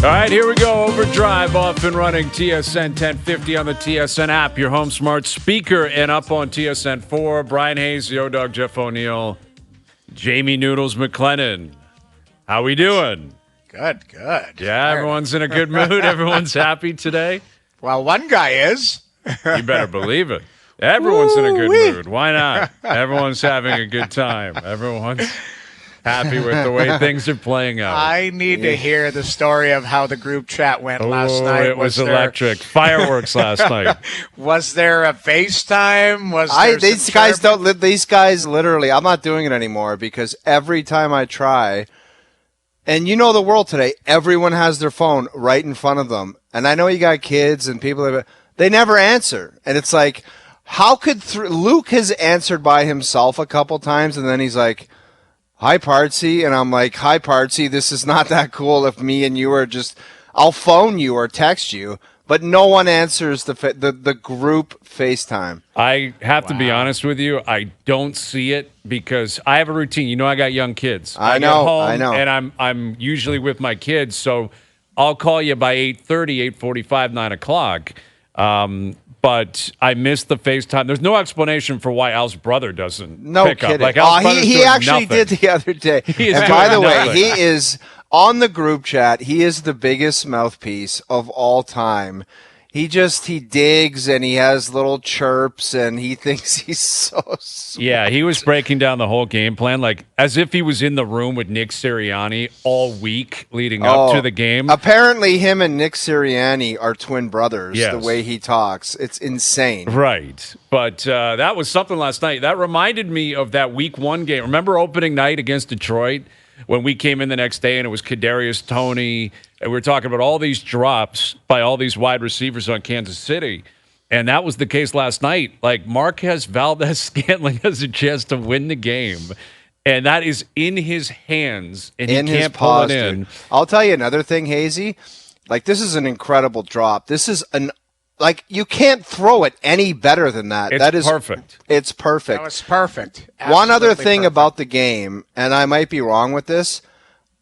All right, here we go. OverDrive off and running. TSN 1050 on the TSN app, your home smart speaker, and up on TSN 4. Bryan Hayes, the O-Dog, Jeff O'Neill, Jamie Noodles McLennan. How we doing? Good. Yeah, everyone's in a good mood. Everyone's happy today. Well, one guy is. You better believe it. Everyone's in a good mood. Why not? Everyone's having a good time. Everyone's happy with the way things are playing out. I need to hear the story of how the group chat went last night. It was electric. Fireworks last night. Was there a FaceTime? These guys literally, I'm not doing it anymore because every time I try, and you know the world today, everyone has their phone right in front of them. And I know you got kids and people, they never answer. And it's like, how could Luke has answered by himself a couple times, and then he's like, "Hi, Partsy," and I'm like, "Hi, Partsy. This is not that cool. If me and you are just, I'll phone you or text you." But no one answers the group FaceTime. I have to be honest with you. I don't see it because I have a routine. You know, I got young kids. I get know. home and I'm usually with my kids, so I'll call you by 8:30, 8:45, 9 o'clock. But I missed the FaceTime. There's no explanation for why Al's brother doesn't pick up. Like, he actually did the other day. And by the way, he is on the group chat. He is the biggest mouthpiece of all time. He digs and he has little chirps and he thinks he's so smart. Yeah, he was breaking down the whole game plan, like as if he was in the room with Nick Sirianni all week leading up to the game. Apparently him and Nick Sirianni are twin brothers, yes. The way he talks. It's insane. Right. But that was something last night. That reminded me of that week one game. Remember opening night against Detroit when we came in the next day and it was Kadarius Toney, and we were talking about all these drops by all these wide receivers on Kansas City. And that was the case last night. Like, Marquez Valdes-Scantling has a chance to win the game. And that is in his hands, and he can't pull it in. Dude. I'll tell you another thing, Hazy. Like, this is an incredible drop. This is you can't throw it any better than that. That is perfect. It's perfect. That was perfect. One other thing about the game, and I might be wrong with this,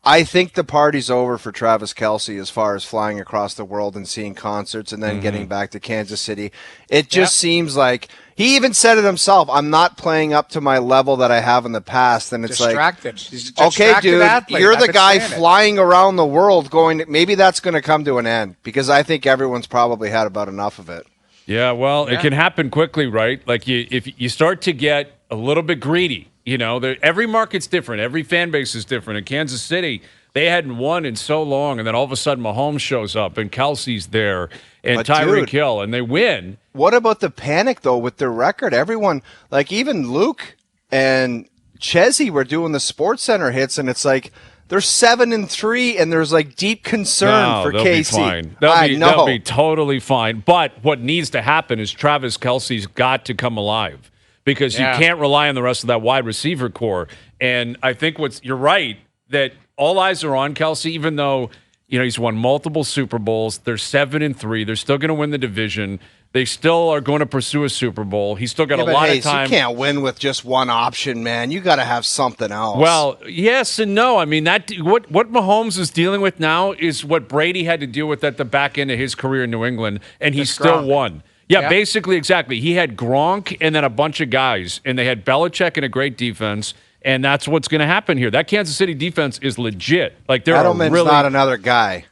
I think the party's over for Travis Kelce as far as flying across the world and seeing concerts and then getting back to Kansas City. It just seems like he even said it himself. I'm not playing up to my level that I have in the past. And it's distracted. He's a okay, dude, athlete. you're the guy flying around the world going, maybe that's going to come to an end because I think everyone's probably had about enough of it. Yeah, well, it can happen quickly, right? Like if you start to get a little bit greedy, you know, every market's different. Every fan base is different. In Kansas City, they hadn't won in so long, and then all of a sudden Mahomes shows up, and Kelsey's there, and Tyreek Hill, and they win. What about the panic, though, with their record? Everyone, like even Luke and Chezzy were doing the SportsCenter hits, and it's like they're 7-3, and there's like deep concern for they'll KC. Be fine. They'll be totally fine. But what needs to happen is Travis Kelce's got to come alive. Because you can't rely on the rest of that wide receiver core. And I think you're right, that all eyes are on Kelce, even though, you know, he's won multiple Super Bowls. They're 7-3. They're still going to win the division. They still are going to pursue a Super Bowl. He's still got a lot of time. You can't win with just one option, man. You got to have something else. Well, yes and no. I mean, what Mahomes is dealing with now is what Brady had to deal with at the back end of his career in New England, and he still won. Yeah, basically, exactly. He had Gronk and then a bunch of guys, and they had Belichick and a great defense, and that's what's going to happen here. That Kansas City defense is legit. Like Edelman's not another guy.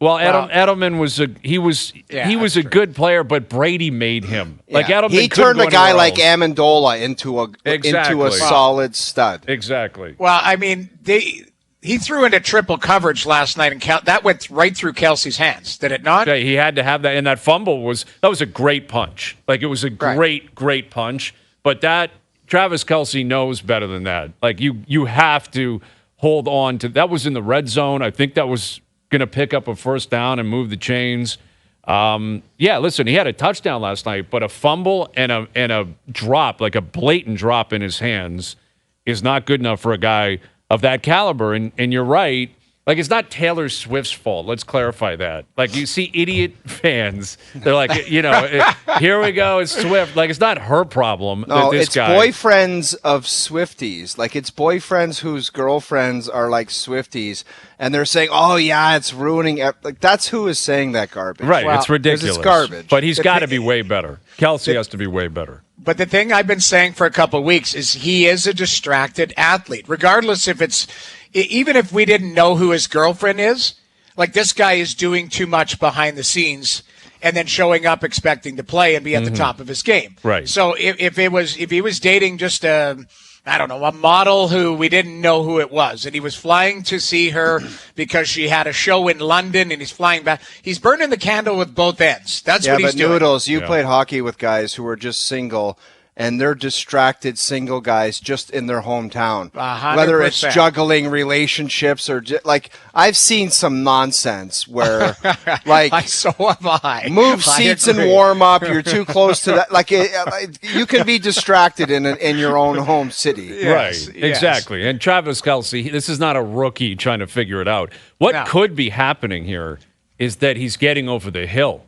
Well, Edelman was a good player, but Brady made him. Like Edelman, he turned a guy like Amendola into a solid stud. Exactly. Well, I mean, he threw into triple coverage last night, and that went right through Kelce's hands. Did it not? Yeah, he had to have that, and that fumble was a great punch. Like, it was a great punch. But that Travis Kelce knows better than that. Like, you have to hold on to that. Was in the red zone. I think that was going to pick up a first down and move the chains. Listen, he had a touchdown last night, but a fumble and a drop, like a blatant drop in his hands, is not good enough for a guy of that caliber. And you're right, Like, it's not Taylor Swift's fault. Let's clarify that. Like, you see idiot fans. They're like, here we go. It's Swift. Like, it's not her problem. No, this it's guy. boyfriends of Swifties. Like, it's boyfriends whose girlfriends are like Swifties, and they're saying, "Oh yeah, it's ruining." Like, that's who is saying that garbage. Right. Well, it's ridiculous. It's garbage. But he's got to be way better. Kelce has to be way better. But the thing I've been saying for a couple of weeks is he is a distracted athlete, regardless if it's, even if we didn't know who his girlfriend is, like this guy is doing too much behind the scenes and then showing up expecting to play and be at the top of his game. Right. So if he was dating just a model who we didn't know who it was, and he was flying to see her because she had a show in London, and he's flying back. He's burning the candle with both ends. That's what he's doing. Noodles, you played hockey with guys who were just single, and they're distracted single guys just in their hometown. 100%. Whether it's juggling relationships or like I've seen some nonsense where like so have I. Move seats and warm up. You're too close to that. Like you can be distracted in your own home city. Yes, Right, yes. exactly. And Travis Kelce, this is not a rookie trying to figure it out. What could be happening here is that he's getting over the hill.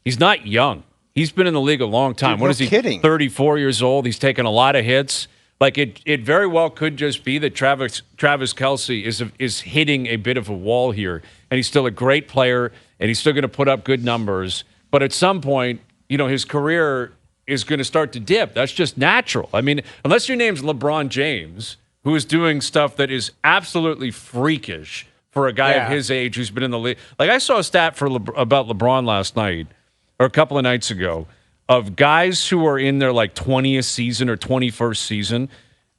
He's not young. He's been in the league a long time. Dude, what no is he, kidding. 34 years old? He's taken a lot of hits. Like, it very well could just be that Travis Kelce is hitting a bit of a wall here, and he's still a great player, and he's still going to put up good numbers. But at some point, his career is going to start to dip. That's just natural. I mean, unless your name's LeBron James, who is doing stuff that is absolutely freakish for a guy of his age who's been in the league. Like, I saw a stat about LeBron last night, or a couple of nights ago, of guys who are in their like 20th season or 21st season.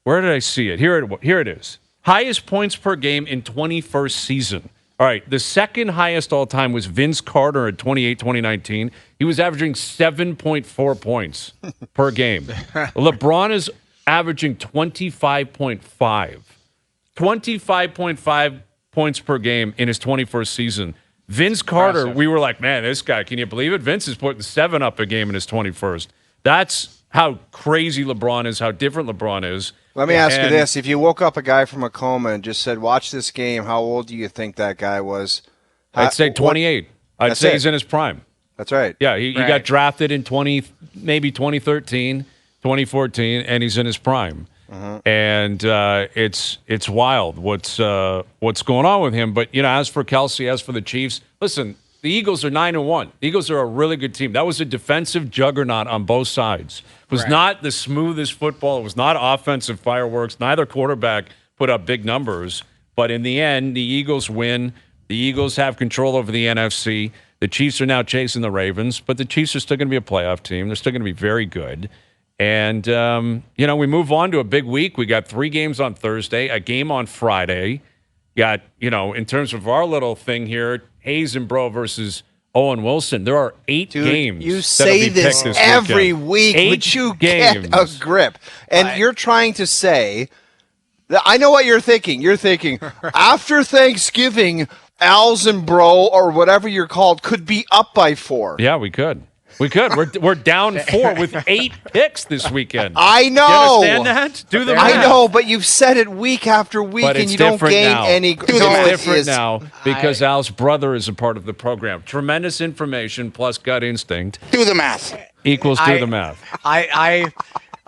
Where did I see it? Here it is. Highest points per game in 21st season. All right, the second highest all time was Vince Carter at 2019. He was averaging 7.4 points per game. LeBron is averaging 25.5. 25.5 points per game in his 21st season. Vince Carter, Impressive. we were like, man, this guy, can you believe it? Vince is putting 7 up a game in his 21st. That's how crazy LeBron is, how different LeBron is. Let me ask you this. If you woke up a guy from a coma and just said, watch this game, how old do you think that guy was? I'd say 28. I'd say he's in his prime. That's right. Yeah, he got drafted in 2013, 2014, and he's in his prime. And it's wild what's going on with him. But as for Kelce, as for the Chiefs, listen, the Eagles are 9-1. The Eagles are a really good team. That was a defensive juggernaut on both sides. It was not the smoothest football. It was not offensive fireworks. Neither quarterback put up big numbers. But in the end, the Eagles win. The Eagles have control over the NFC. The Chiefs are now chasing the Ravens, but the Chiefs are still going to be a playoff team. They're still going to be very good. And, we move on to a big week. We got 3 games on Thursday, a game on Friday. Got, in terms of our little thing here, Hayes and Bro versus Owen Wilson. There are 8 games. You say this every week. Would you get a grip? And you're trying to say, I know what you're thinking. You're thinking, after Thanksgiving, Al's and Bro, or whatever you're called, could be up by 4. Yeah, we could. We could. We're down 4 with 8 picks this weekend. I know. You understand that? Do the math. I know, but you've said it week after week, and you don't gain any. It's different now because Al's brother is a part of the program. Tremendous information plus gut instinct. Do the math. Equals do the math.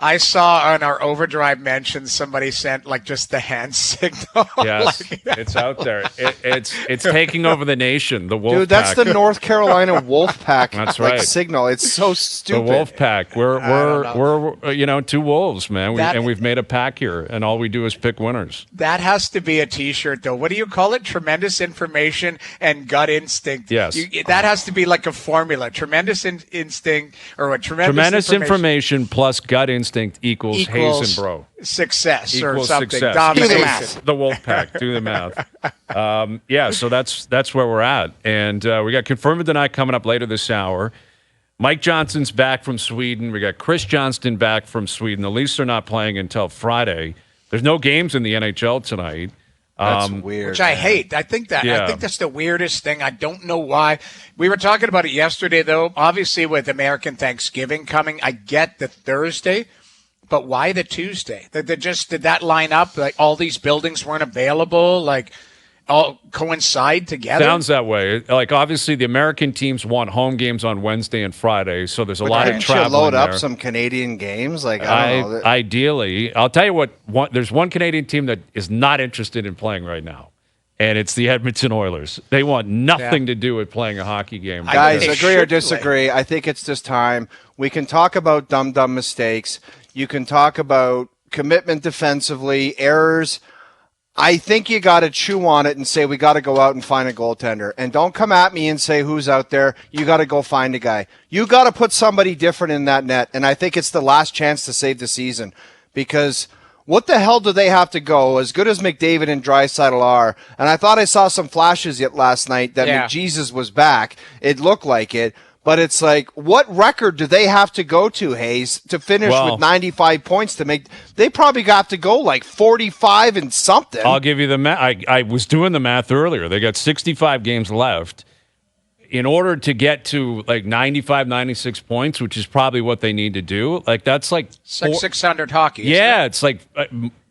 I saw on our OverDrive mention somebody sent like just the hand signal. Yes, it's out there. It's taking over the nation. The Wolf Dude, that's Pack. the North Carolina Wolf Pack. That's right. Signal. It's so stupid. The Wolf Pack. We're 2 wolves, man. And we've made a pack here, and all we do is pick winners. That has to be a T-shirt, though. What do you call it? Tremendous information and gut instinct. Yes. That has to be like a formula. Tremendous instinct, or what? Tremendous information plus gut instinct equals Hayes and Bro. Success equals or something. Success. Domination. Do the math. The Wolf Pack. Do the math. So that's where we're at. And we got Confirm It Tonight coming up later this hour. Mike Johnson's back from Sweden. We got Chris Johnston back from Sweden. The Leafs are not playing until Friday. There's no games in the NHL tonight. That's weird. Which I hate. I think that's the weirdest thing. I don't know why. We were talking about it yesterday, though. Obviously, with American Thanksgiving coming, I get the Thursday, but why the Tuesday? Did that line up? Like all these buildings weren't available. Like all coincide together? Sounds that way. Like, obviously, the American teams want home games on Wednesday and Friday, so there's a lot of travel. Load up there. some Canadian games? Like, I don't know. Ideally, I'll tell you what. There's one Canadian team that is not interested in playing right now, and it's the Edmonton Oilers. They want nothing to do with playing a hockey game. Guys, agree or disagree? I think it's just time. We can talk about dumb mistakes. You can talk about commitment defensively, errors. I think you got to chew on it and say we got to go out and find a goaltender. And don't come at me and say who's out there. You got to go find a guy. You got to put somebody different in that net. And I think it's the last chance to save the season, because what the hell do they have to go? As good as McDavid and Draisaitl are, and I thought I saw some flashes yet last night that McJesus was back. It looked like it. But it's like, what record do they have to go to, Hayes, to finish with 95 points to make? They probably got to go like 45 and something. I'll give you the math. I was doing the math earlier. They got 65 games left. In order to get to like 95, 96 points, which is probably what they need to do, like that's like 600 hockey. Yeah, it's like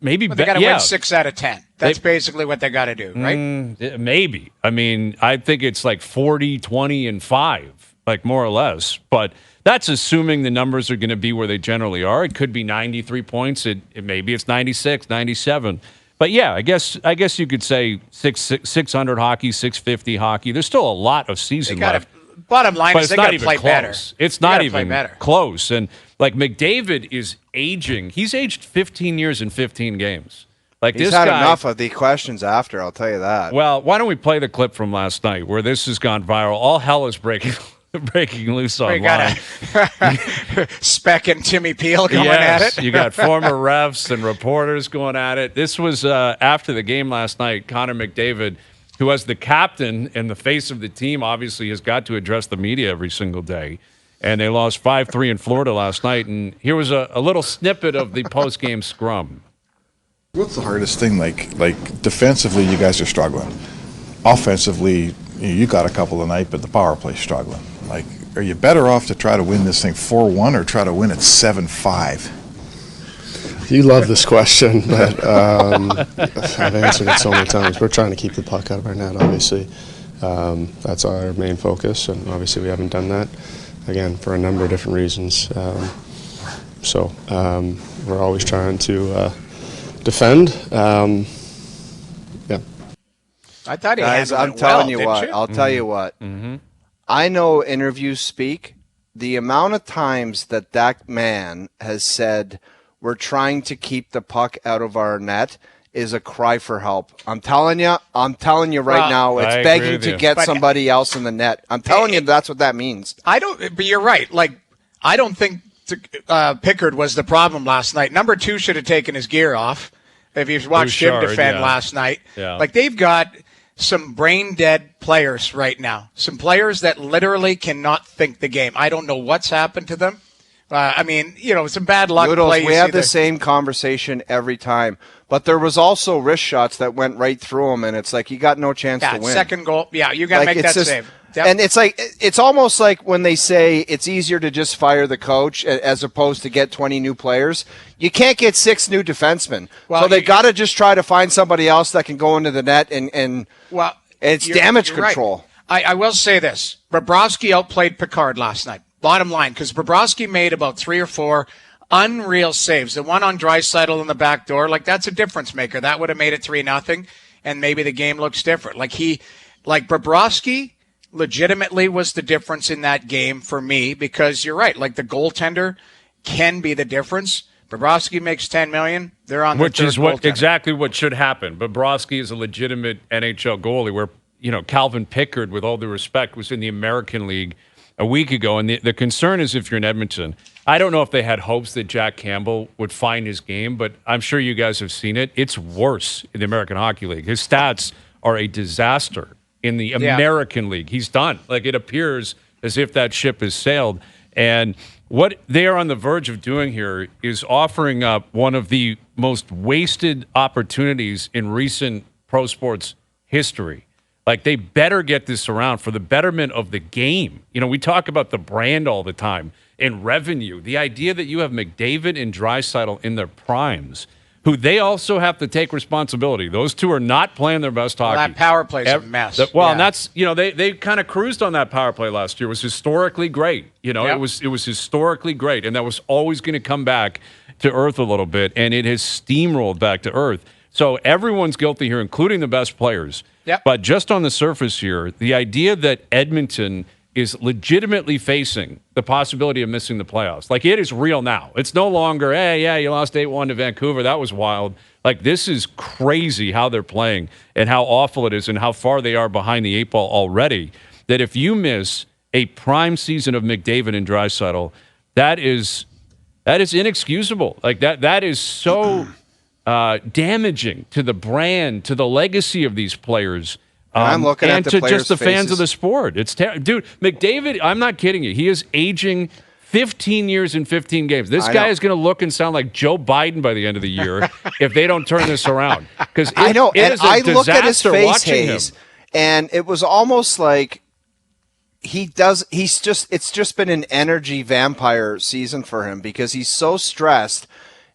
maybe they got to win 6 out of 10. That's basically what they got to do, right? Maybe. I mean, I think it's like 40, 20, and 5. Like more or less, but that's assuming the numbers are going to be where they generally are. It could be 93 points. Maybe it's 96, 97. But yeah, I guess you could say 600 hockey, 650 hockey. There's still a lot of season left. Bottom line is they got to play better. It's not even close. And like McDavid is aging. He's aged 15 years in 15 games. Like He's had enough of the questions after, I'll tell you that. Well, why don't we play the clip from last night where this has gone viral? All hell is breaking loose online. We got Speck and Timmy Peel going at it. You got former refs and reporters going at it. This was after the game last night. Connor McDavid, who as the captain and the face of the team, obviously has got to address the media every single day. And they lost 5-3 in Florida last night. And here was a little snippet of the post-game scrum. What's the hardest thing? Like defensively, you guys are struggling. Offensively, you got a couple tonight, but the power play's struggling. Like, are you better off to try to win this thing 4-1 or try to win it 7-5? You love this question, but I've answered it so many times. We're trying to keep the puck out of our net, obviously. That's our main focus, and obviously we haven't done that, again, for a number of different reasons. So we're always trying to defend. I thought he Guys, handled I'm it telling well, you what. didn't you? I'll tell you what. Mm-hmm. I know interviews speak. The amount of times that man has said, we're trying to keep the puck out of our net, is a cry for help. I'm telling you right now, it's begging to get somebody else in the net. I'm telling you that's what that means. But you're right. Like, I don't think Pickard was the problem last night. Number 2 should have taken his gear off. If you've watched him defend last night. Yeah. Like, they've got some brain-dead players right now. Some players that literally cannot think the game. I don't know what's happened to them. I mean, some bad luck plays. We have the same conversation every time. But there was also wrist shots that went right through him, and it's like you got no chance to win. Second goal. Yeah, you got to make that save. Yep. And it's almost like when they say it's easier to just fire the coach as opposed to get 20 new players. You can't get 6 new defensemen. Well, so they got to just try to find somebody else that can go into the net and it's damage control. Right. I will say this. Bobrovsky outplayed Picard last night. Bottom line, because Bobrovsky made about 3 or 4 unreal saves. The one on Draisaitl in the back door, like that's a difference maker. That would have made it 3-0, and maybe the game looks different. Like Bobrovsky legitimately was the difference in that game for me, because you're right. Like, the goaltender can be the difference. Bobrovsky makes $10 million. They're on which is exactly what should happen. Bobrovsky is a legitimate NHL goalie, where Calvin Pickard, with all due respect, was in the American League a week ago. And the concern is, if you're in Edmonton, I don't know if they had hopes that Jack Campbell would find his game, but I'm sure you guys have seen it. It's worse in the American Hockey League. His stats are a disaster in the American League. He's done. Like, it appears as if that ship has sailed. And what they are on the verge of doing here is offering up one of the most wasted opportunities in recent pro sports history. Like, they better get this around for the betterment of the game. We talk about the brand all the time and revenue. The idea that you have McDavid and Draisaitl in their primes who they also have to take responsibility. Those two are not playing their best hockey. Well, that power play's a mess. And that's, they kind of cruised on that power play last year. It was historically great. It was historically great, and that was always going to come back to earth a little bit, and it has steamrolled back to earth. So everyone's guilty here, including the best players. Yep. But just on the surface here, the idea that Edmonton is legitimately facing the possibility of missing the playoffs. Like, it is real now. It's no longer, hey, yeah, you lost 8-1 to Vancouver. That was wild. Like, this is crazy how they're playing and how awful it is and how far they are behind the 8 ball already, that if you miss a prime season of McDavid and Draisaitl, that is inexcusable. Like, that is so damaging to the brand, to the legacy of these players. I'm looking and at the to just the players' fans of the sport. It's dude, McDavid, I'm not kidding you. He is aging 15 years in 15 games. This guy is going to look and sound like Joe Biden by the end of the year if they don't turn this around. Because I know, it and is a I look at his disaster face, watching Hayes, him. and it was almost like it's just been an energy vampire season for him because he's so stressed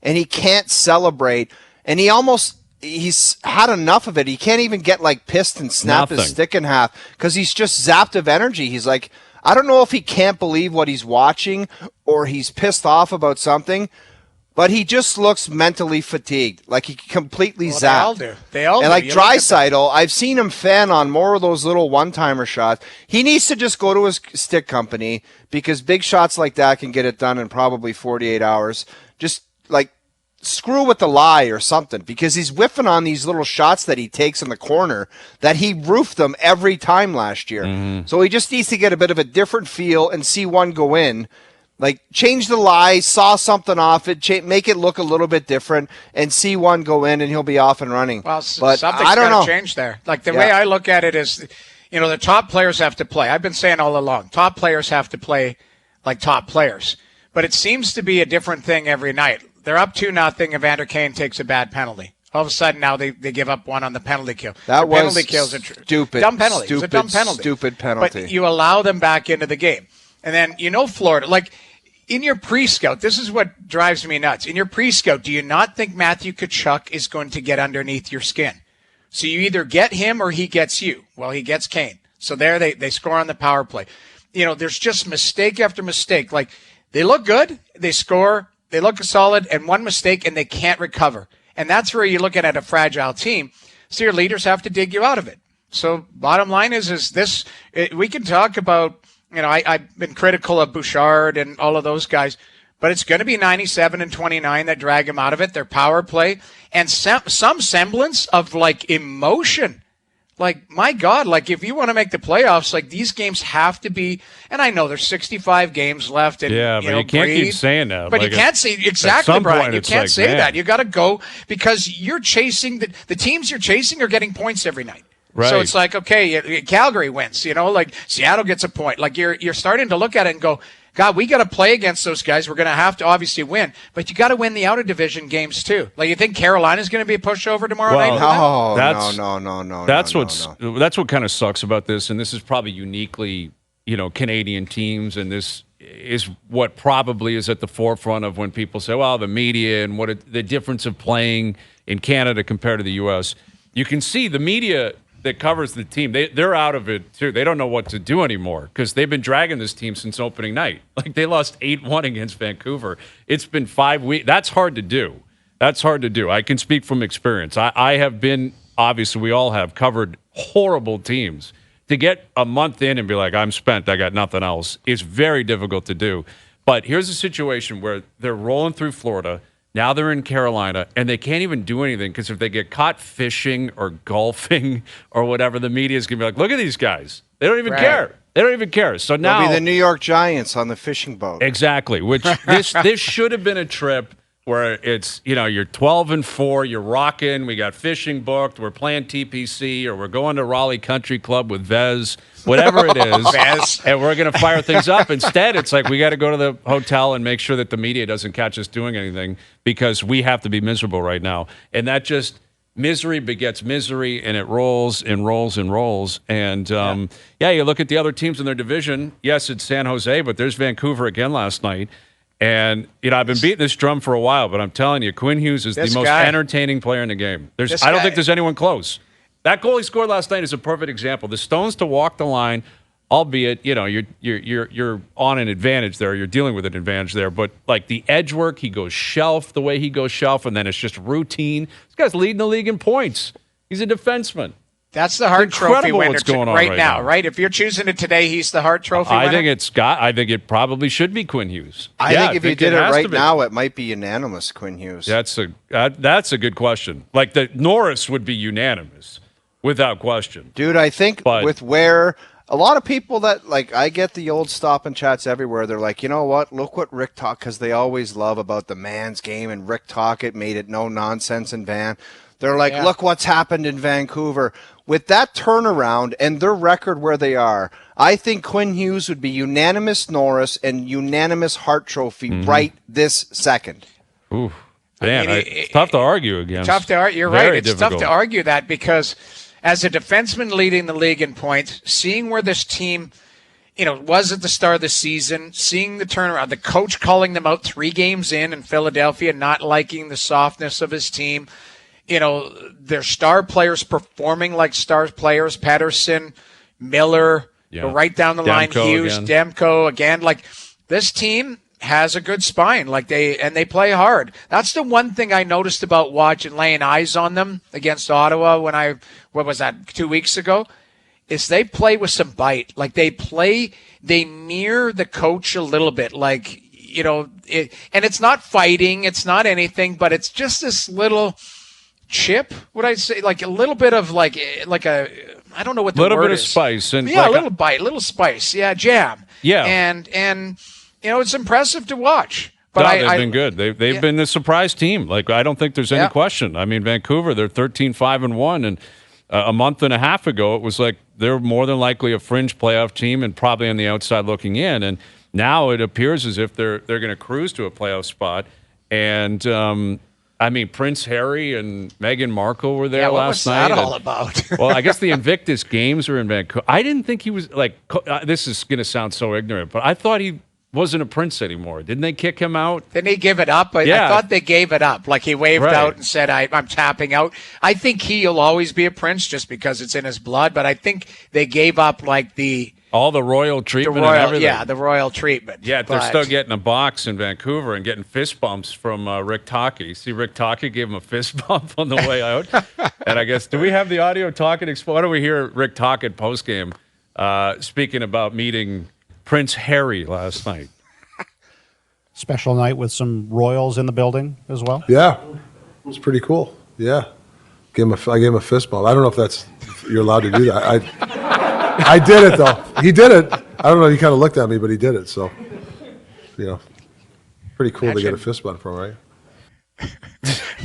and he can't celebrate, and he's had enough of it. He can't even get like pissed and snap his stick in half because he's just zapped of energy. He's like, I don't know if he can't believe what he's watching or he's pissed off about something, but he just looks mentally fatigued. Like, he completely zapped. They all do. They all and do. like You look at Draisaitl, I've seen him fan on more of those little one-timer shots. He needs to just go to his stick company because big shots like that can get it done in probably 48 hours. Just like screw with the lie or something, because he's whiffing on these little shots that he takes in the corner that he roofed them every time last year. Mm-hmm. So he just needs to get a bit of a different feel and see one go in. Like, change the lie, saw something off it, make it look a little bit different, and see one go in, and he'll be off and running. Well, but something's I don't got know. to change there. Like, the way I look at it is, the top players have to play. I've been saying all along, top players have to play like top players. But it seems to be a different thing every night. They're up 2-0, Evander Kane takes a bad penalty. All of a sudden now they give up one on the penalty kill. That was penalty kill's stupid. Dumb penalty. It's a dumb penalty. Stupid penalty. But you allow them back into the game. And then, Florida, like, in your pre-scout, this is what drives me nuts. In your pre-scout, do you not think Matthew Tkachuk is going to get underneath your skin? So you either get him or he gets you. Well, he gets Kane. So there they score on the power play. There's just mistake after mistake. Like, they look good, they score, they look solid, and one mistake and they can't recover. And that's where you look at a fragile team. So your leaders have to dig you out of it. So bottom line is this, we can talk about, I've been critical of Bouchard and all of those guys, but it's going to be 97 and 29 that drag him out of it. Their power play and some semblance of like emotion. Like, my God, like, if you want to make the playoffs, like, these games have to be, and I know there's 65 games left. And, but you can't keep saying that. But like, you can't say, exactly, Brian, you can't say man. that. You got to go, because you're chasing, the teams you're chasing are getting points every night. Right. So it's like, okay, Calgary wins, like Seattle gets a point. Like, you're starting to look at it and go, God, we got to play against those guys. We're going to have to obviously win, but you got to win the outer division games too. Like, you think Carolina's going to be a pushover tomorrow night? No. That's what kind of sucks about this, and this is probably uniquely, Canadian teams, and this is what probably is at the forefront of when people say, well, the media and the difference of playing in Canada compared to the U.S. You can see the media that covers the team, they're out of it too. They don't know what to do anymore because they've been dragging this team since opening night. Like, they lost 8-1 against Vancouver. It's been 5 weeks. That's hard to do. I can speak from experience. I have been, obviously we all have, covered horrible teams. To get a month in and be like, I'm spent, I got nothing else, is very difficult to do. But here's a situation where they're rolling through Florida. Now they're in Carolina, and they can't even do anything because if they get caught fishing or golfing or whatever, the media is going to be like, look at these guys. They don't even care. They don't even care. So now they'll be the New York Giants on the fishing boat. Exactly, which this should have been a trip where it's, you're 12-4, you're rocking, we got fishing booked, we're playing TPC, or we're going to Raleigh Country Club with Vez, whatever it is, and we're going to fire things up. Instead, it's like we got to go to the hotel and make sure that the media doesn't catch us doing anything because we have to be miserable right now. And that just, misery begets misery, and it rolls and rolls and rolls. And, you look at the other teams in their division. Yes, it's San Jose, but there's Vancouver again last night. And, I've been beating this drum for a while, but I'm telling you, Quinn Hughes is the most entertaining player in the game. I don't think there's anyone close. That goal he scored last night is a perfect example. The stones to walk the line, albeit, you're on an advantage there. You're dealing with an advantage there. But, like, the edge work, he goes shelf the way he goes shelf, and then it's just routine. This guy's leading the league in points. He's a defenseman. That's the Hart Trophy winner what's going on right now, right? If you're choosing it today, he's the Hart Trophy winner. I think it probably should be Quinn Hughes. I think if you did it right now, it might be unanimous, Quinn Hughes. That's a good question. Like, the Norris would be unanimous, without question. Dude, I think with where a lot of people that, like, I get the old stop and chats everywhere. They're like, you know what? Look what Rick Tocchet, because they always love about the man's game, and Rick Tocchet made it no nonsense in Van. They're like, look what's happened in Vancouver. With that turnaround and their record where they are, I think Quinn Hughes would be unanimous Norris and unanimous Hart Trophy right this second. Ooh, man, it's tough to argue against. Tough to argue. You're right. It's tough to argue that because as a defenseman leading the league in points, seeing where this team, was at the start of the season, seeing the turnaround, the coach calling them out 3 games in Philadelphia, not liking the softness of his team. Their star players performing like star players, Pettersson, Miller, right down the line, Hughes, Demko again. Like, this team has a good spine. Like, they play hard. That's the one thing I noticed about watching, laying eyes on them against Ottawa what was that, 2 weeks ago? Is they play with some bite. Like, they mirror the coach a little bit. Like, and it's not fighting, it's not anything, but it's just this little chip, would I say, like a little bit of like a, I don't know what the word is. A little bit of spice. And a little bite, a little spice. Yeah, jam. Yeah. And it's impressive to watch. But they've been good. They've been a surprise team. Like, I don't think there's any question. I mean, Vancouver, they're 13-5-1, and a month and a half ago, it was like they're more than likely a fringe playoff team and probably on the outside looking in. And now it appears as if they're going to cruise to a playoff spot. And Prince Harry and Meghan Markle were there last night. What was that all about? Well, I guess the Invictus Games are in Vancouver. I didn't think he was, like, this is going to sound so ignorant, but I thought he wasn't a prince anymore. Didn't they kick him out? Didn't he give it up? I thought they gave it up. Like, he waved out and said, I'm tapping out. I think he'll always be a prince just because it's in his blood, but I think they gave up, like, all the royal treatment and everything. Yeah, the royal treatment. Yeah, they're still getting a box in Vancouver and getting fist bumps from Rick Tocchet. See, Rick Tocchet gave him a fist bump on the way out. And I guess, do we have the audio Tocchet? Why don't we hear Rick Tocchet postgame speaking about meeting Prince Harry last night? Special night with some royals in the building as well? Yeah, it was pretty cool. Yeah. I gave him a fist bump. I don't know if you're allowed to do that. I did it, though. He did it. I don't know. He kind of looked at me, but he did it. So, pretty cool to get a fist bump from, right?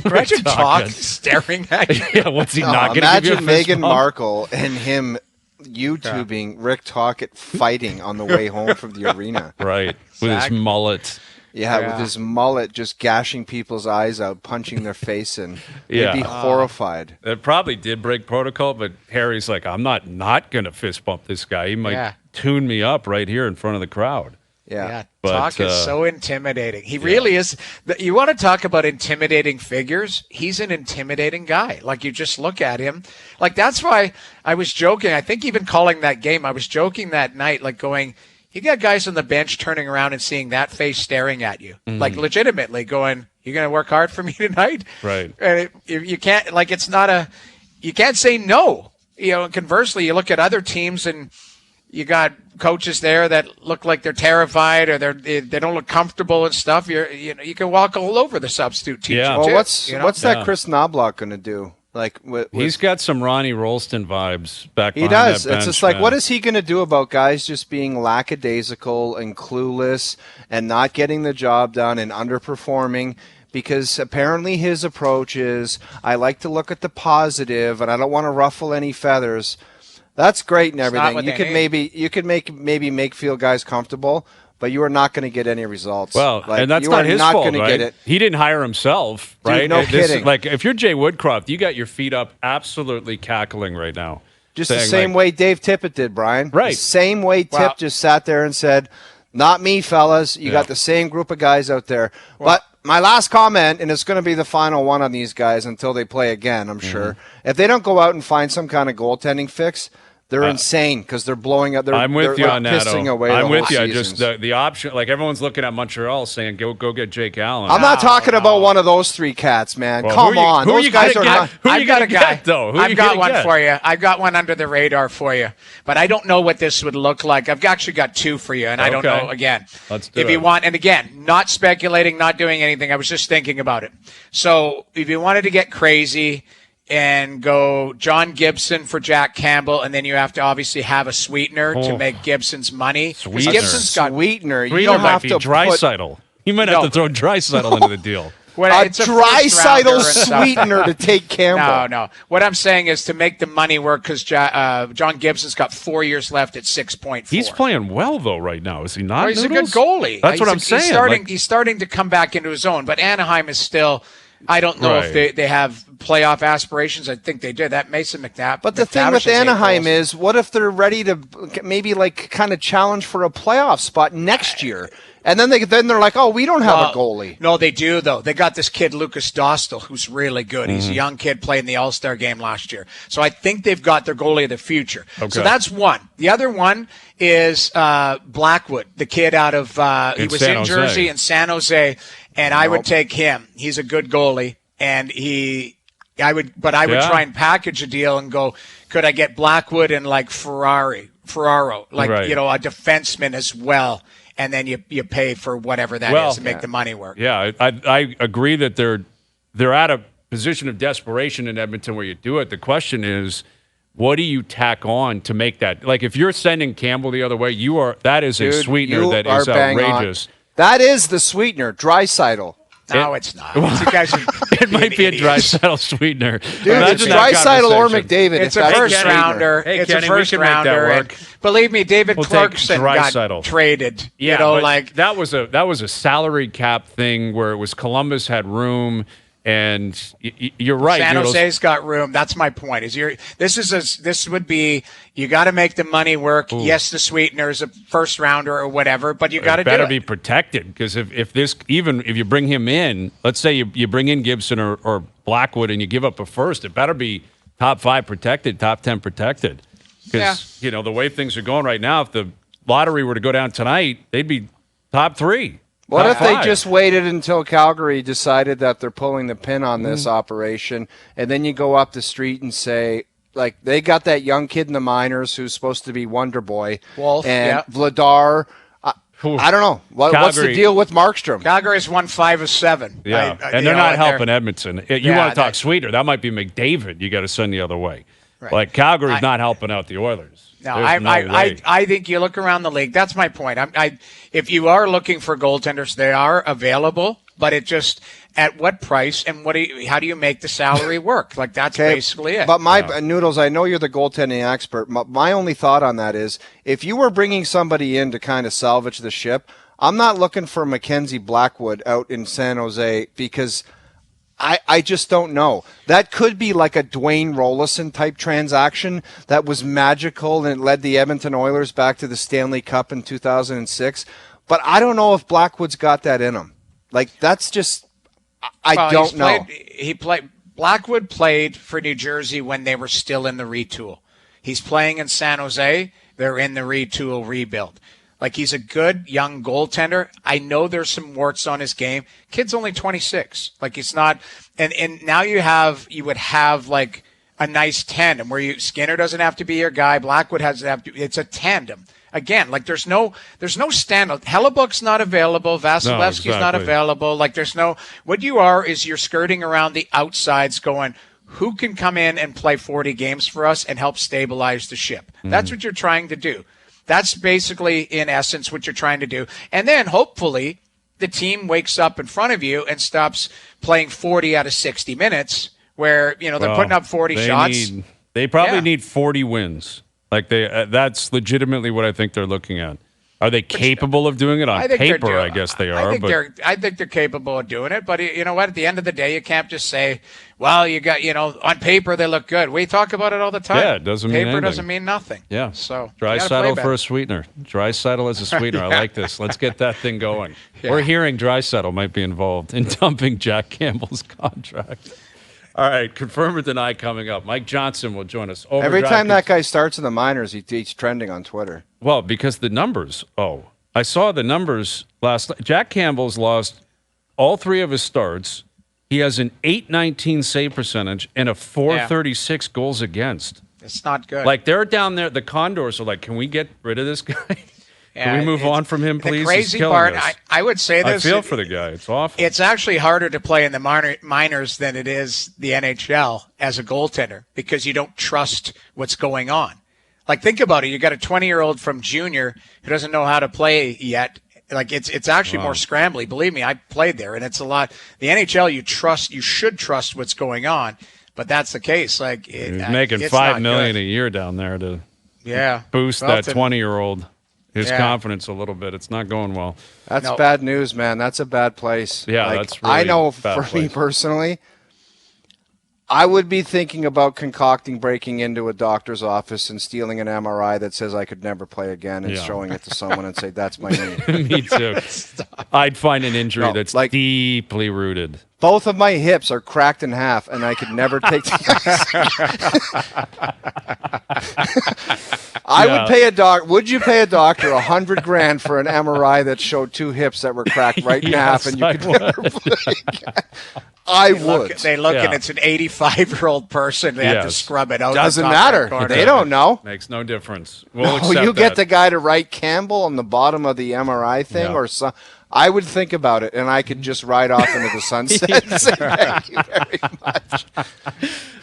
Imagine Tocchet staring at you. Yeah, what's he not going to give you a fist Imagine Meghan bump? Markle and him YouTubing Rick Tocchet fighting on the way home from the arena. Right, with his mullet. Yeah, with his mullet just gashing people's eyes out, punching their face in. They'd be horrified. It probably did break protocol, but Harry's like, I'm not going to fist bump this guy. He might tune me up right here in front of the crowd. Yeah. Tocchet is so intimidating. He really is. You want to talk about intimidating figures? He's an intimidating guy. Like, you just look at him. Like, that's why I was joking. I think even calling that game, I was joking that night, like going, you got guys on the bench turning around and seeing that face staring at you, like legitimately going, "You're going to work hard for me tonight?" Right. And you can't, like, it's not you can't say no. And conversely, you look at other teams and you got coaches there that look like they're terrified or they don't look comfortable and stuff. You can walk all over the substitute team. Yeah. Well, what's that Chris Knobloch going to do? Like, he's got some Ronnie Rolston vibes back. He does. It's just like, what is he going to do about guys just being lackadaisical and clueless and not getting the job done and underperforming? Because apparently his approach is, I like to look at the positive and I don't want to ruffle any feathers. That's great and everything. You could make feel guys comfortable, but you are not going to get any results. Well, like, and that's not his fault, right? Get it. He didn't hire himself, right? Dude, no kidding. Like, if you're Jay Woodcroft, you got your feet up absolutely cackling right now. Just the same way Dave Tippett did, Brian. Right. The same way Tip just sat there and said, Not me, fellas. You got the same group of guys out there. But my last comment, and it's going to be the final one on these guys until they play again, I'm sure. If they don't go out and find some kind of goaltending fix, they're insane because they're blowing up. I'm with you on that. Pissing away I'm the with whole you. seasons. Just the option, like everyone's looking at Montreal saying, "Go get Jake Allen." I'm not talking about one of those three cats, man. Well, Come on, who are those you guys gonna are get? not. Who are I've you got gonna a guy. get, though? Who are I've you got gonna one get? for you. I've got one under the radar for you, but I don't know what this would look like. I've actually got two for you, and I don't know. Again, Let's do if it. you want, and again, not speculating, not doing anything. I was just thinking about it. So if you wanted to get crazy and go John Gibson for Jack Campbell, and then you have to obviously have a sweetener to make Gibson's money. 'Cause Sweetener. Gibson's got Sweetener. You Sweetener don't might have be to put Draisaitl. You might have to throw Draisaitl into the deal. a it's a first rounder Draisaitl and stuff. sweetener to take Campbell. No. What I'm saying is to make the money work because John Gibson's got 4 years left at 6.4. He's playing well though right now, is he not? Well, he's Noodles? a good goalie. That's what I'm saying. He's starting to come back into his own, but Anaheim is still. I don't know Right. if they have playoff aspirations. I think they did. That Mason McNabb. But the thing with Anaheim is, what if they're ready to maybe like kind of challenge for a playoff spot next year, and then they're like, oh, we don't have a goalie. No, they do though. They got this kid Lucas Dostal, who's really good. He's Mm-hmm. a young kid, played in the All-Star game last year. So I think they've got their goalie of the future. Okay. So that's one. The other one is Blackwood, the kid out of he was San in Jose. Jersey and San Jose, and I would take him. He's a good goalie, and I would try and package a deal and go, could I get Blackwood and like Ferraro, like Right. a defenseman as well. And then you pay for whatever that is to make the money work. Yeah, I agree that they're at a position of desperation in Edmonton where you do it. The question is, what do you tack on to make that? Like if you're sending Campbell the other way, that is a Dude, sweetener you that are is bang on. outrageous. That is the sweetener, Draisaitl. No, it's not. You guys are It might be a idiots. Draisaitl sweetener. Dude, Imagine it's that Draisaitl or conversation. McDavid. It's if a that's first sweetener. rounder. Hey, It's Kenny, a we first can make that rounder. work. And believe me, David We'll take Clarkson got Draisaitl. traded. Yeah, but like that was a salary cap thing where it was Columbus had room, and you're right. San Noodles. Jose's got room. That's my point. This would be you got to make the money work. Ooh. Yes, the sweetener's a first rounder or whatever, but you got to do better it. be protected because if you bring him in, let's say you bring in Gibson or Blackwood and you give up a first, it better be top 5 protected, top 10 protected. Because the way things are going right now, if the lottery were to go down tonight, they'd be top 3. What top if they 5. just waited until Calgary decided that they're pulling the pin on this operation, and then you go up the street and say, like, they got that young kid in the minors who's supposed to be Wonder Boy, Wolf, and Vladar. I don't know. What's the Calgary- deal with Markstrom? Calgary's won 5 of 7. Yeah, and they're not helping Edmonton. You want to talk sweeter? That might be McDavid. You got to send the other way. Right. Like Calgary's not helping out the Oilers. No, There's no way. I think you look around the league. That's my point. If you are looking for goaltenders, they are available, but it just at what price and how do you make the salary work? Like that's basically it. But Noodles, I know you're the goaltending expert. My only thought on that is, if you were bringing somebody in to kind of salvage the ship, I'm not looking for Mackenzie Blackwood out in San Jose because I just don't know. That could be like a Dwayne Rollison type transaction that was magical and it led the Edmonton Oilers back to the Stanley Cup in 2006. But I don't know if Blackwood's got that in him. Like, that's just, I don't know. Blackwood played for New Jersey when they were still in the retool. He's playing in San Jose. They're in the retool rebuild. Like, he's a good young goaltender. I know there's some warts on his game. Kid's only 26. Like, he's not, and now you would have like a nice tandem where Skinner doesn't have to be your guy. Blackwood it's a tandem. Again, like there's no standout. Hellebuck's not available. Vasilevsky's not available. Like what you are is you're skirting around the outsides going, who can come in and play 40 games for us and help stabilize the ship? That's what you're trying to do. That's basically, in essence, what you're trying to do. And then, hopefully, the team wakes up in front of you and stops playing 40 out of 60 minutes where, they're putting up 40 shots. They probably need 40 wins. Like that's legitimately what I think they're looking at. Are they capable of doing it on paper? I guess they are. I think they're capable of doing it. But you know what? At the end of the day, you can't just say, "Well, you got on paper they look good." We talk about it all the time. Yeah, it doesn't mean paper anything. doesn't mean nothing. Yeah. So Draisaitl for a sweetener. Draisaitl as a sweetener. Yeah. I like this. Let's get that thing going. Yeah. We're hearing Draisaitl might be involved in dumping Jack Campbell's contract. All right, confirm or deny coming up. Mike Johnson will join us. Every time that guy starts in the minors, he's trending on Twitter. Well, because the numbers. Oh, I saw the numbers last night. Jack Campbell's lost all 3 of his starts. He has an .819 save percentage and a .436 goals against. It's not good. Like, they're down there. The Condors are like, can we get rid of this guy? Can we move on from him, please? The crazy He's killing part, us. I would say this. I feel for the guy. It's awful. It's actually harder to play in the minors than it is the NHL as a goaltender because you don't trust what's going on. Like, think about it. You got a 20-year-old from junior who doesn't know how to play yet. Like, it's actually more scrambly. Believe me, I played there, and it's a lot. The NHL, you should trust what's going on, but that's the case. Like, he's making $5 million a year down there to boost that 20-year-old. His confidence a little bit. It's not going well. That's bad news, man. That's a bad place. Yeah, that's really I know bad for me personally, I would be thinking about breaking into a doctor's office and stealing an MRI that says I could never play again and showing it to someone and say, that's my name. Me too. I'd find an injury that's like, deeply rooted. Both of my hips are cracked in half, and I could never take the Would you pay a doctor $100,000 for an MRI that showed 2 hips that were cracked right in half, and you could never play again? I would. They look and it's an 85-year-old person. They have to scrub it out. Doesn't matter. They don't know. Makes no difference. We'll accept you get the guy to write Campbell on the bottom of the MRI thing or something. I would think about it, and I could just ride off into the sunset and say thank you very much.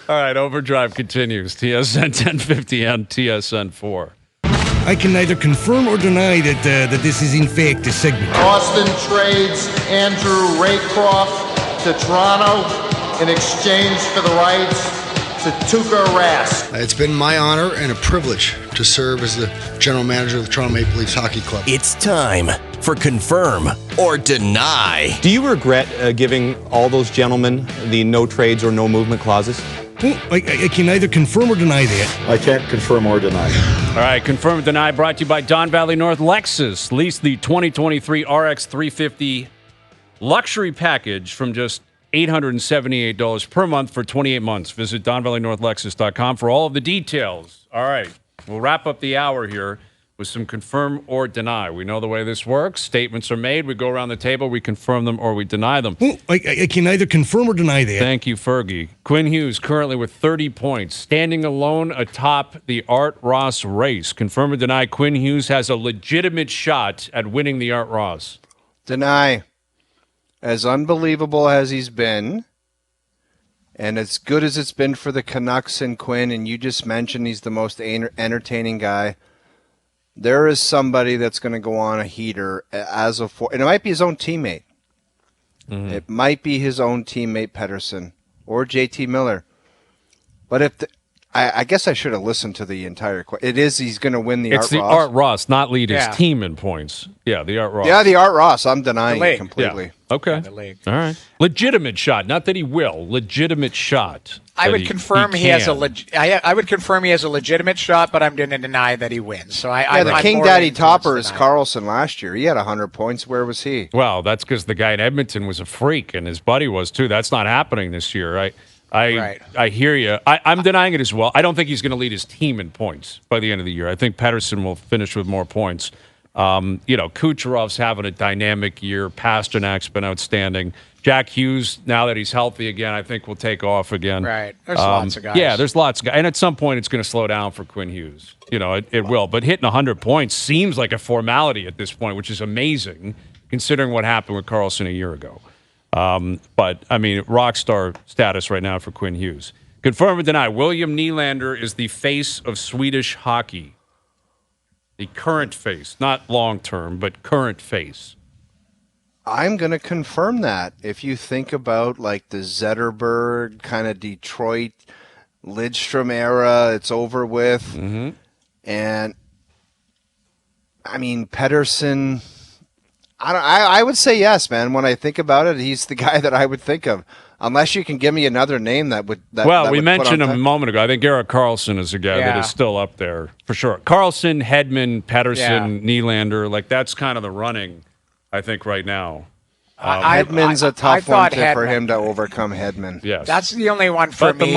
All right, OverDrive continues. TSN 1050 and TSN 4. I can neither confirm or deny that this is in fact a segment. Boston trades Andrew Raycroft to Toronto in exchange for the rights to Tuukka Rask. It's been my honor and a privilege to serve as the general manager of the Toronto Maple Leafs Hockey Club. It's time for Confirm or Deny. Do you regret giving all those gentlemen the no trades or no movement clauses? I can neither confirm or deny that. I can't confirm or deny. All right, Confirm or Deny brought to you by Don Valley North Lexus. Lease the 2023 RX 350 luxury package from just $878 per month for 28 months. Visit DonValleyNorthLexus.com for all of the details. All right, we'll wrap up the hour here with some confirm or deny. We know the way this works. Statements are made. We go around the table. We confirm them or we deny them. I can neither confirm or deny that. Thank you, Fergie. Quinn Hughes currently with 30 points, standing alone atop the Art Ross race. Confirm or deny Quinn Hughes has a legitimate shot at winning the Art Ross? Deny. As unbelievable as he's been, and as good as it's been for the Canucks and Quinn, and you just mentioned he's the most entertaining guy, there is somebody that's going to go on a heater as a and it might be his own teammate. Mm-hmm. It might be his own teammate, Pettersson, or JT Miller. But if I guess I should have listened to the entire question. It is he's going to win the Art Ross. It's the Art Ross, not lead his team in points. Yeah, the Art Ross. Yeah, the Art Ross. I'm denying it completely. Yeah. Okay. All right. Legitimate shot. Not that he will. Legitimate shot. I would confirm he has I would confirm he has a legitimate shot, but I'm going to deny that he wins. So the King Daddy topper is Carlson last year. He had 100 points. Where was he? Well, that's because the guy in Edmonton was a freak, and his buddy was too. That's not happening this year. I hear you. I'm denying it as well. I don't think he's going to lead his team in points by the end of the year. I think Pettersson will finish with more points. Kucherov's having a dynamic year. Pasternak's been outstanding. Jack Hughes, now that he's healthy again, I think will take off again. Right. There's lots of guys. Yeah, there's lots of guys. And at some point, it's going to slow down for Quinn Hughes. It will. But hitting 100 points seems like a formality at this point, which is amazing considering what happened with Carlson a year ago. But, I mean, rock star status right now for Quinn Hughes. Confirm or deny, William Nylander is the face of Swedish hockey. The current face, not long-term, but current face. I'm going to confirm that. If you think about like the Zetterberg kind of Detroit Lidstrom era, it's over with. Mm-hmm. And I mean, Pedersen. I would say yes, man. When I think about it, he's the guy that I would think of. Unless you can give me another name that would. We mentioned him a moment ago. I think Erik Karlsson is a guy that is still up there for sure. Karlsson, Hedman, Pedersen, Nylander, like that's kind of the running, I think, right now. Hedman's a tough one for him to overcome. Hedman. Yes, that's the only one for me.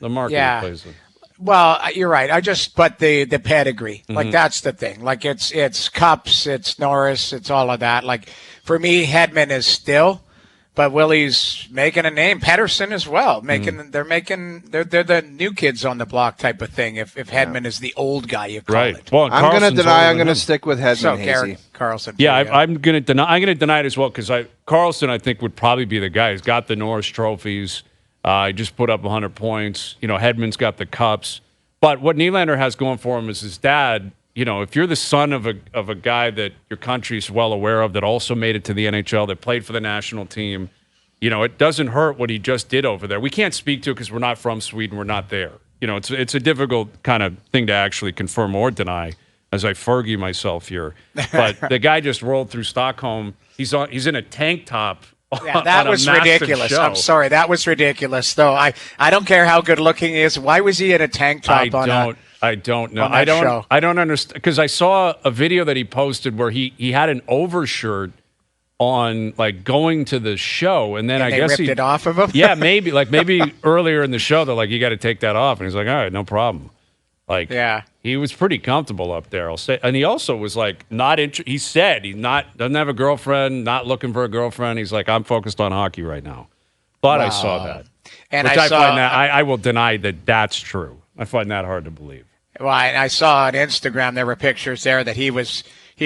The market plays it. Well, you're right. But the pedigree, like that's the thing. Like it's Cups, it's Norris, it's all of that. Like for me, Hedman is still. But Willie's making a name. Pedersen as well. They're the new kids on the block type of thing. If Hedman is the old guy, you call it. Well, I'm going to deny. I'm going to stick with Hedman. So Karlsson. Yeah, I'm going to deny it as well because Karlsson I think would probably be the guy. He's got the Norris trophies. He just put up 100 points. Hedman's got the cups. But what Nylander has going for him is his dad. If you're the son of a guy that your country's well aware of that also made it to the NHL, that played for the national team, it doesn't hurt what he just did over there. We can't speak to it because we're not from Sweden. We're not there. It's a difficult kind of thing to actually confirm or deny, as I Fergie myself here. But the guy just rolled through Stockholm. He's in a tank top. Yeah, that was ridiculous. Show. I'm sorry, that was ridiculous. Though I don't care how good looking he is. Why was he in a tank top I don't know. Show? I don't understand because I saw a video that he posted where he had an overshirt on, like going to the show, and then I guess ripped it off of him. Yeah, maybe earlier in the show they're like, you got to take that off, and he's like, all right, no problem. He was pretty comfortable up there, I'll say. And he also was like he said doesn't have a girlfriend, not looking for a girlfriend. He's like, I'm focused on hockey right now. But I saw that, and I will deny that that's true. I find that hard to believe. Well, I saw on Instagram there were pictures there that he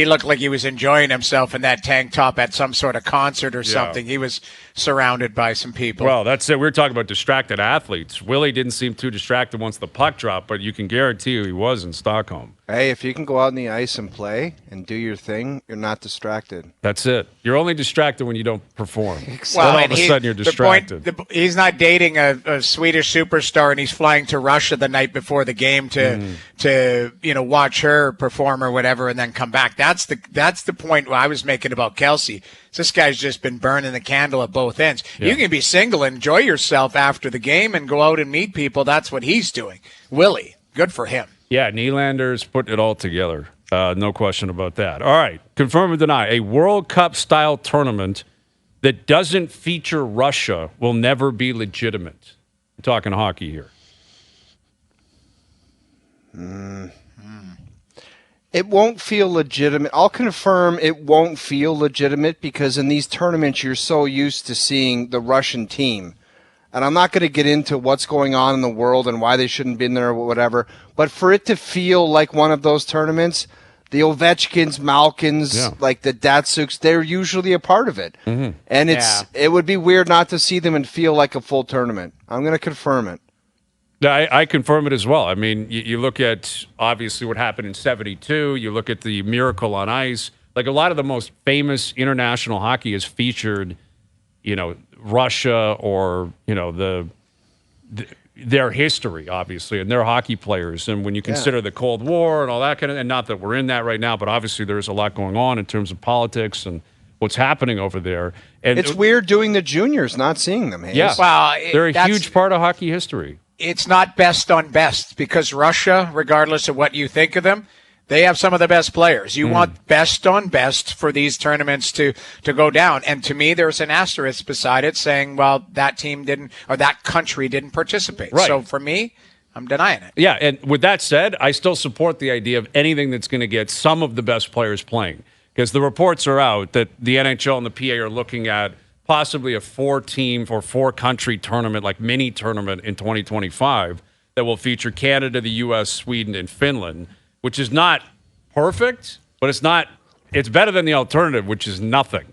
looked like he was enjoying himself in that tank top at some sort of concert or something. He was surrounded by some people. Well, that's it. We were talking about distracted athletes. Willie didn't seem too distracted once the puck dropped, but you can guarantee you he was in Stockholm. Hey, if you can go out on the ice and play and do your thing, you're not distracted. That's it. You're only distracted when you don't perform. Well, all of a sudden you're distracted. He's not dating a Swedish superstar, and he's flying to Russia the night before the game to watch her perform or whatever, and then come back. That's the point I was making about Kelce. This guy's just been burning the candle at both ends. Yeah. You can be single, enjoy yourself after the game, and go out and meet people. That's what he's doing. Willie, good for him. Yeah, Nylander's putting it all together. No question about that. All right, confirm or deny. A World Cup-style tournament that doesn't feature Russia will never be legitimate. We're talking hockey here. It won't feel legitimate. I'll confirm it won't feel legitimate because in these tournaments you're so used to seeing the Russian team. And I'm not going to get into what's going on in the world and why they shouldn't be in there or whatever. But for it to feel like one of those tournaments, the Ovechkins, Malkins, like the Datsuks, they're usually a part of it. Mm-hmm. And it would be weird not to see them and feel like a full tournament. I'm going to confirm it. I confirm it as well. I mean, you look at, obviously, what happened in 72. You look at the Miracle on Ice. Like, a lot of the most famous international hockey is featured, Russia or, their history, obviously, and their hockey players. And when you consider the Cold War and all that kind of, and not that we're in that right now, but obviously there's a lot going on in terms of politics and what's happening over there. And it's weird doing the juniors, not seeing them. Hayes. Yeah, well, they're a huge part of hockey history. It's not best on best because Russia, regardless of what you think of them, they have some of the best players. You want best on best for these tournaments to go down. And to me, there's an asterisk beside it saying, well, that team didn't, or that country didn't participate. Right. So for me, I'm denying it. Yeah, and with that said, I still support the idea of anything that's going to get some of the best players playing. Because the reports are out that the NHL and the PA are looking at possibly a 4-team or 4-country tournament, like mini tournament in 2025 that will feature Canada, the U.S., Sweden, and Finland, which is not perfect, but it's better than the alternative, which is nothing,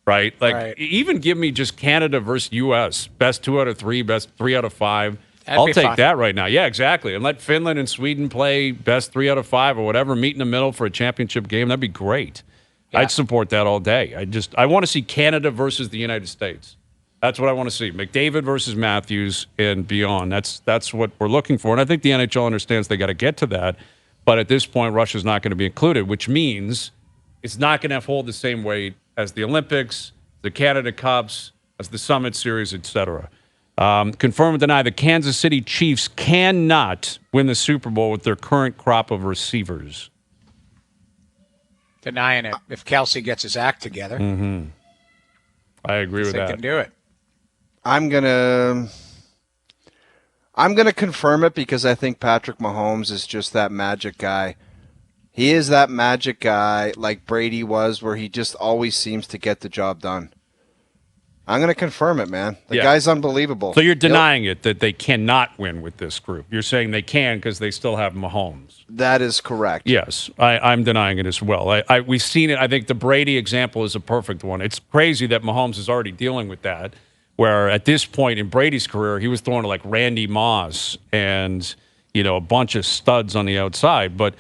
right? Like, even give me just Canada versus U.S., best 2 out of 3, best 3 out of 5. I'll take that right now. Yeah, exactly. And let Finland and Sweden play best 3 out of 5 or whatever, meet in the middle for a championship game. That'd be great. Yeah. I'd support that all day. I want to see Canada versus the United States. That's what I want to see. McDavid versus Matthews and beyond. That's what we're looking for. And I think the NHL understands they got to get to that. But at this point, Russia's not going to be included, which means it's not going to hold the same weight as the Olympics, the Canada Cups, as the Summit Series, etc. Confirm or deny, the Kansas City Chiefs cannot win the Super Bowl with their current crop of receivers. Denying it. If Kelce gets his act together. Mm-hmm. I agree with that. They can do it. I'm gonna confirm it because I think Patrick Mahomes is just that magic guy. He is that magic guy like Brady was, where he just always seems to get the job done. I'm going to confirm it, man. The guy's unbelievable. So you're denying it that they cannot win with this group. You're saying they can because they still have Mahomes. That is correct. Yes, I'm denying it as well. We've seen it. I think the Brady example is a perfect one. It's crazy that Mahomes is already dealing with that, where at this point in Brady's career, he was throwing to like Randy Moss and, a bunch of studs on the outside. But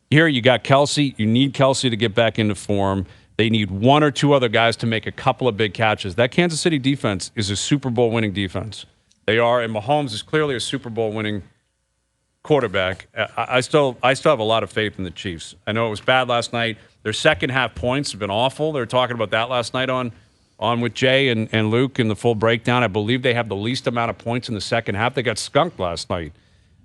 here you got Kelce. You need Kelce to get back into form. They need one or two other guys to make a couple of big catches. That Kansas City defense is a Super Bowl winning defense. They are, and Mahomes is clearly a Super Bowl winning quarterback. I still have a lot of faith in the Chiefs. I know it was bad last night. Their second half points have been awful. They were talking about that last night on with Jay and Luke in the full breakdown. I believe they have the least amount of points in the second half. They got skunked last night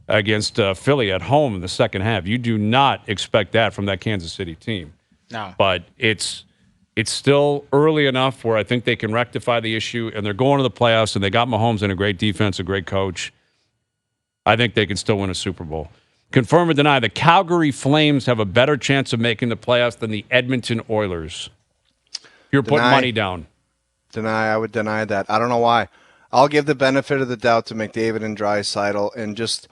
against Philly at home in the second half. You do not expect that from that Kansas City team. No. But it's still early enough where I think they can rectify the issue, and they're going to the playoffs, and they got Mahomes and a great defense, a great coach. I think they can still win a Super Bowl. Confirm or deny, the Calgary Flames have a better chance of making the playoffs than the Edmonton Oilers. You're putting money down. I would deny that. I don't know why. I'll give the benefit of the doubt to McDavid and Draisaitl, and just,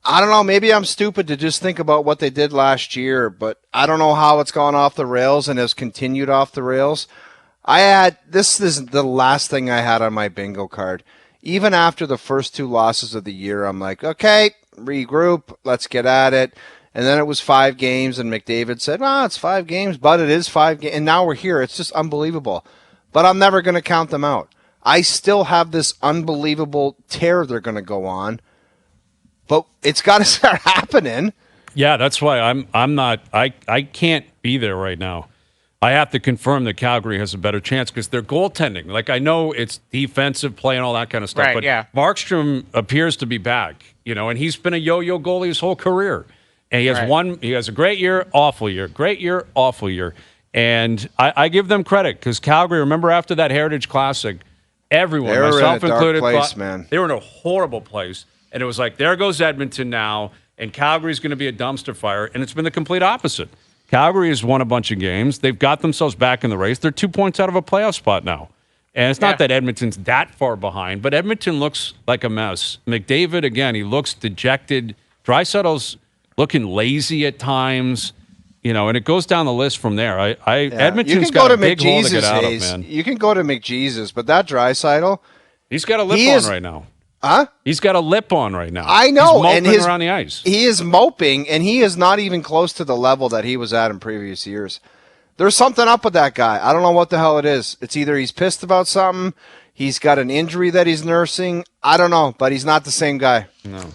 I don't know, maybe I'm stupid to just think about what they did last year, but I don't know how it's gone off the rails and has continued off the rails. This is the last thing I had on my bingo card. Even after the first two losses of the year, I'm like, okay, regroup, let's get at it. And then it was 5 games, and McDavid said, it's 5 games, but it is 5 games. And now we're here. It's just unbelievable. But I'm never going to count them out. I still have this unbelievable tear they're going to go on. But it's got to start happening. Yeah, that's why I'm not. I can't be there right now. I have to confirm that Calgary has a better chance because they're goaltending. Like, I know it's defensive play and all that kind of stuff, right, but yeah. Markstrom appears to be back. And he's been a yo-yo goalie his whole career. And he has He has a great year, awful year, great year, awful year. And I give them credit because Calgary. Remember after that Heritage Classic, everyone, myself included, thought they were in a horrible place. And it was like, there goes Edmonton now, and Calgary's going to be a dumpster fire. And it's been the complete opposite. Calgary has won a bunch of games. They've got themselves back in the race. They're 2 points out of a playoff spot now. And it's not that Edmonton's that far behind, but Edmonton looks like a mess. McDavid, again, he looks dejected. Draisaitl's looking lazy at times. And it goes down the list from there. Edmonton's got a big hole to get out of, man. You can go to McJesus, but that Draisaitl, he's got a lip on right now. Huh? He's got a lip on right now. I know. He's moping around the ice. He is moping, and he is not even close to the level that he was at in previous years. There's something up with that guy. I don't know what the hell it is. It's either he's pissed about something, he's got an injury that he's nursing. I don't know, but he's not the same guy. No.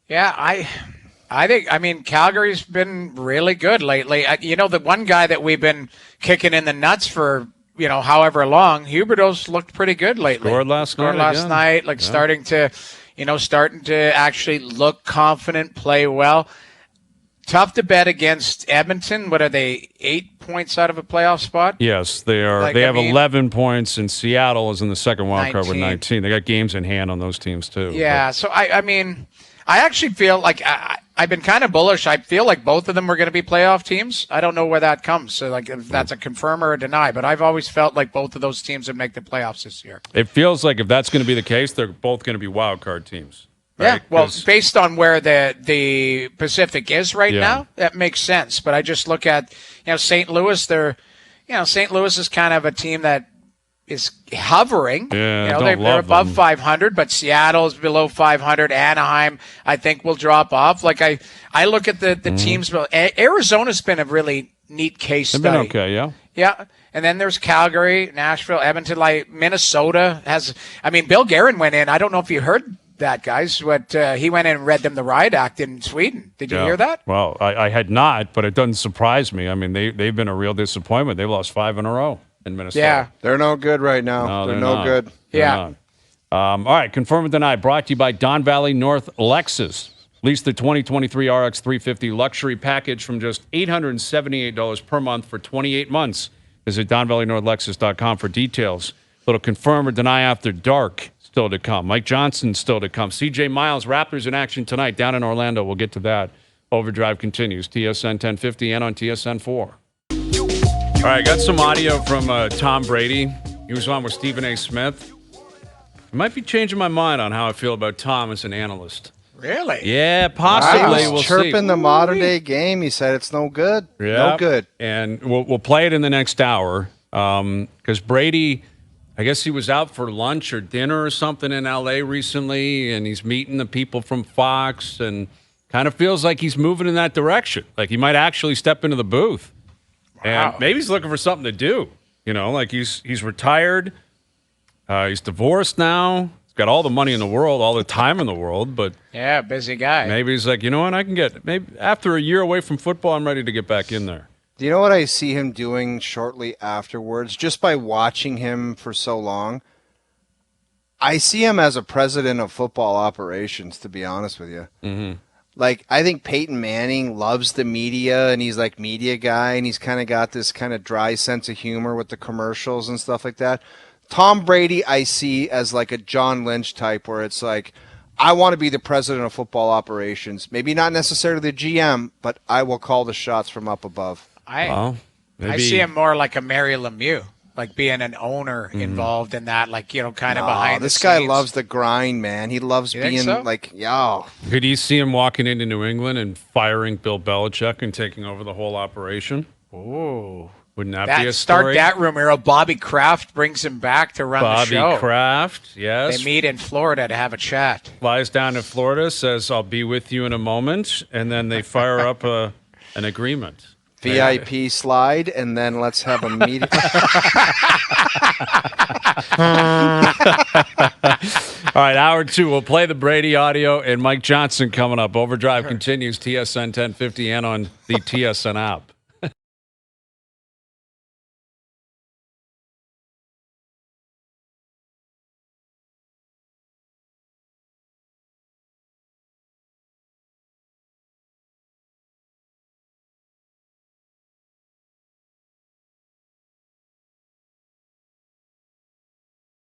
Yeah, I think, Calgary's been really good lately. The one guy that we've been kicking in the nuts for, however long, Huberdeau's looked pretty good lately. Scored last night, starting to actually look confident, play well. Tough to bet against Edmonton. What are they, 8 points out of a playoff spot? Yes, they are. They have 11 points, and Seattle is in the second wild card with 19. They got games in hand on those teams, too. Yeah, so I actually feel like I've been kind of bullish. I feel like both of them were going to be playoff teams. I don't know where that comes. So, if that's a confirm or a deny. But I've always felt like both of those teams would make the playoffs this year. It feels like if that's going to be the case, they're both going to be wild card teams. Right? Yeah, well, based on where the Pacific is right now, that makes sense. But I just look at, St. Louis. St. Louis is kind of a team that is hovering. Yeah, they're above 500, but Seattle is below 500. Anaheim, I think, will drop off. Like I look at the teams. Arizona's been a really neat case study. They've been okay, yeah. Yeah, and then there's Calgary, Nashville, Edmonton. Like Minnesota has. Bill Guerin went in. I don't know if you heard that, guys. What he went in and read them the riot act in Sweden. Did you hear that? Well, I had not, but it doesn't surprise me. I mean, they've been a real disappointment. They've lost 5 in a row in Minnesota. Yeah. They're no good right now. No, they're not. good. Yeah. All right, confirm or deny. Brought to you by Don Valley North Lexus. Lease the 2023 RX 350 luxury package from just $878 per month for 28 months. Visit DonValleyNorthLexus.com for details. Little confirm or deny after dark still to come. Mike Johnson still to come. CJ Miles, Raptors in action tonight down in Orlando. We'll get to that. Overdrive continues. TSN 1050 and on TSN 4. All right, got some audio from Tom Brady. He was on with Stephen A. Smith. I might be changing my mind on how I feel about Tom as an analyst. Really? Yeah, possibly. He was We'll chirping see. the modern day game. He said it's no good. Yeah. No good. And we'll play it in the next hour because Brady, I guess he was out for lunch or dinner or something in L.A. recently, and he's meeting the people from Fox and kind of feels like he's moving in that direction. Like he might actually step into the booth. Wow. And maybe he's looking for something to do. You know, like he's retired. He's divorced now. He's got all the money in the world, all the time in the world, but Yeah, busy guy. maybe he's like, you know what, I can get maybe after a year away from football, I'm ready to get back in there. Do you know what I see him doing shortly afterwards? Just by watching him for so long, I see him as a president of football operations, to be honest with you. Mm-hmm. Like, I think Peyton Manning loves the media, and he's like media guy, and he's kind of got this kind of dry sense of humor with the commercials and stuff like that. Tom Brady, I see as like a John Lynch type, where it's like, I want to be the president of football operations. Maybe not necessarily the GM, but I will call the shots from up above. I see him more like a Mary Lemieux, like being an owner involved in that, like, you know, kind of behind this the guy scenes. loves the grind, man. He loves You think being so? like, yo. Could you see him walking into New England and firing Bill Belichick and taking over the whole operation? Ooh. Wouldn't that be a Start story? that rumor. Bobby Kraft brings him back to run the show. Bobby Kraft, yes. They meet in Florida to have a chat. Flies down to Florida, says, I'll be with you in a moment, and then they fire up an agreement. VIP slide, and then let's have a meeting. All right, hour 2. We'll play the Brady audio and Mike Johnson coming up. Overdrive continues, TSN 1050 and on the TSN app.